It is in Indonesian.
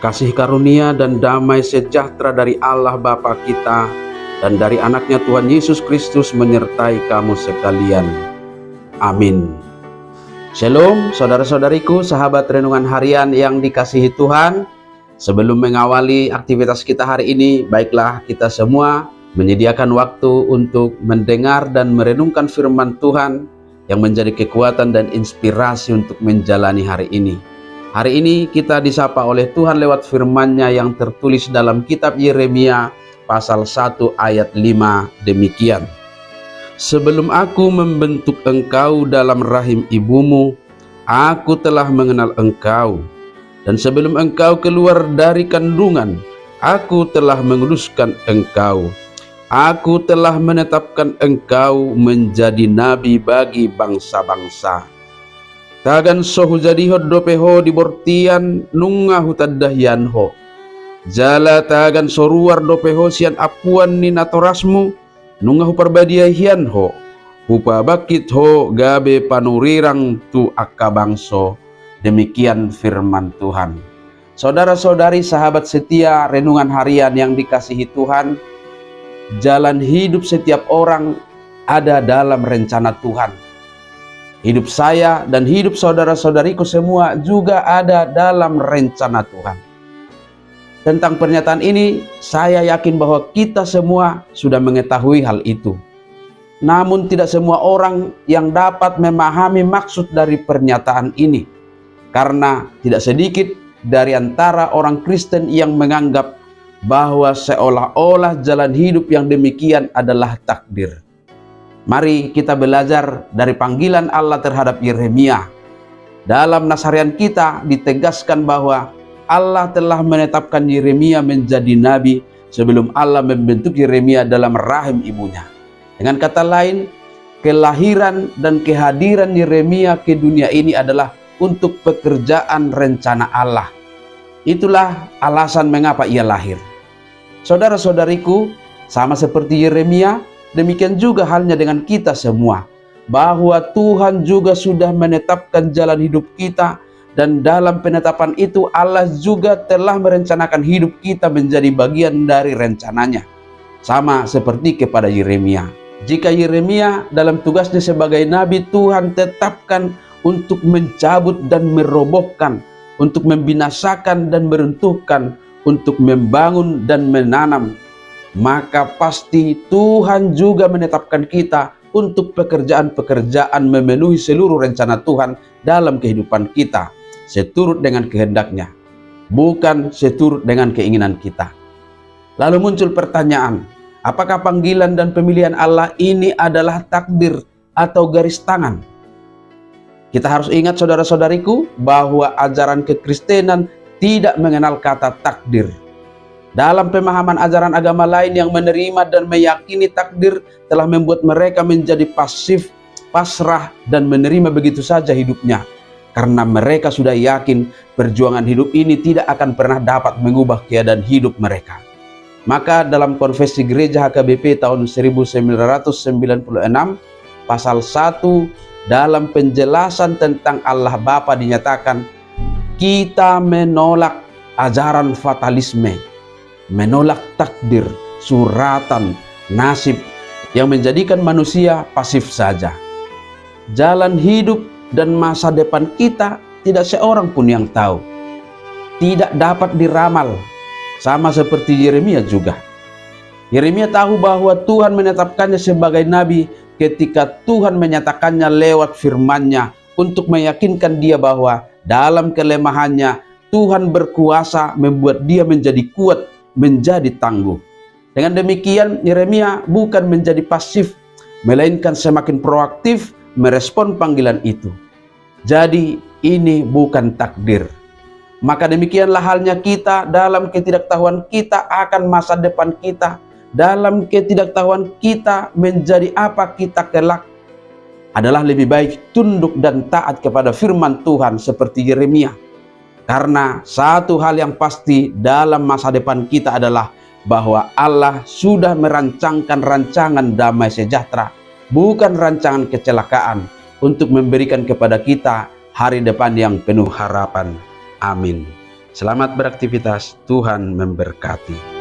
Kasih karunia dan damai sejahtera dari Allah Bapa kita dan dari anaknya Tuhan Yesus Kristus menyertai kamu sekalian. Amin. Shalom saudara-saudariku, sahabat renungan harian yang dikasihi Tuhan. Sebelum mengawali aktivitas kita hari ini, baiklah kita semua menyediakan waktu untuk mendengar dan merenungkan firman Tuhan yang menjadi kekuatan dan inspirasi untuk menjalani hari ini. Hari ini kita disapa oleh Tuhan lewat firman-Nya yang tertulis dalam kitab Yeremia pasal 1 ayat 5 demikian. Sebelum aku membentuk engkau dalam rahim ibumu, aku telah mengenal engkau. Dan sebelum engkau keluar dari kandungan, aku telah menguluskan engkau. Aku telah menetapkan engkau menjadi nabi bagi bangsa-bangsa. Tagan sohu jadiho dopeho dibortian nunga hutadahyanho. Jala tagan soruar dopeho sian apuan ni natorasmu nunga huparbadiahianho. Hupa bakit ho gabe panurirang tu akabangso. Demikian firman Tuhan. Saudara-saudari sahabat setia renungan harian yang dikasihi Tuhan, jalan hidup setiap orang ada dalam rencana Tuhan. Hidup saya dan hidup saudara-saudariku semua juga ada dalam rencana Tuhan. Tentang pernyataan ini, saya yakin bahwa kita semua sudah mengetahui hal itu. Namun tidak semua orang yang dapat memahami maksud dari pernyataan ini. Karena tidak sedikit dari antara orang Kristen yang menganggap bahwa seolah-olah jalan hidup yang demikian adalah takdir. Mari kita belajar dari panggilan Allah terhadap Yeremia. Dalam Nasarian kita ditegaskan bahwa Allah telah menetapkan Yeremia menjadi nabi sebelum Allah membentuk Yeremia dalam rahim ibunya. Dengan kata lain, kelahiran dan kehadiran Yeremia ke dunia ini adalah untuk pekerjaan rencana Allah. Itulah alasan mengapa ia lahir. Saudara-saudariku, sama seperti Yeremia, demikian juga halnya dengan kita semua, bahwa Tuhan juga sudah menetapkan jalan hidup kita, dan dalam penetapan itu Allah juga telah merencanakan hidup kita menjadi bagian dari rencananya. Sama seperti kepada Yeremia. Jika Yeremia dalam tugasnya sebagai nabi, Tuhan tetapkan untuk mencabut dan merobohkan, untuk membinasakan dan meruntuhkan, untuk membangun dan menanam, maka pasti Tuhan juga menetapkan kita untuk pekerjaan-pekerjaan memenuhi seluruh rencana Tuhan dalam kehidupan kita, seturut dengan kehendaknya, bukan seturut dengan keinginan kita. Lalu muncul pertanyaan, apakah panggilan dan pemilihan Allah ini adalah takdir atau garis tangan? Kita harus ingat saudara-saudariku bahwa ajaran kekristenan tidak mengenal kata takdir. Dalam pemahaman ajaran agama lain yang menerima dan meyakini takdir telah membuat mereka menjadi pasif, pasrah, dan menerima begitu saja hidupnya. Karena mereka sudah yakin perjuangan hidup ini tidak akan pernah dapat mengubah keadaan hidup mereka. Maka dalam Konfesi Gereja HKBP tahun 1996 pasal 1 dalam penjelasan tentang Allah Bapa dinyatakan, kita menolak ajaran fatalisme, menolak takdir, suratan, nasib yang menjadikan manusia pasif saja. Jalan hidup dan masa depan kita tidak seorang pun yang tahu. Tidak dapat diramal, sama seperti Yeremia juga. Yeremia tahu bahwa Tuhan menetapkannya sebagai nabi ketika Tuhan menyatakannya lewat firman-Nya untuk meyakinkan dia bahwa dalam kelemahannya Tuhan berkuasa membuat dia menjadi kuat, menjadi tangguh. Dengan demikian Yeremia bukan menjadi pasif, melainkan semakin proaktif merespon panggilan itu. Jadi ini bukan takdir. Maka demikianlah halnya kita dalam ketidaktahuan kita akan masa depan kita. Dalam ketidaktahuan kita menjadi apa kita kelak, adalah lebih baik tunduk dan taat kepada firman Tuhan seperti Yeremia. Karena satu hal yang pasti dalam masa depan kita adalah bahwa Allah sudah merancangkan rancangan damai sejahtera, bukan rancangan kecelakaan, untuk memberikan kepada kita hari depan yang penuh harapan. Amin. Selamat beraktivitas, Tuhan memberkati.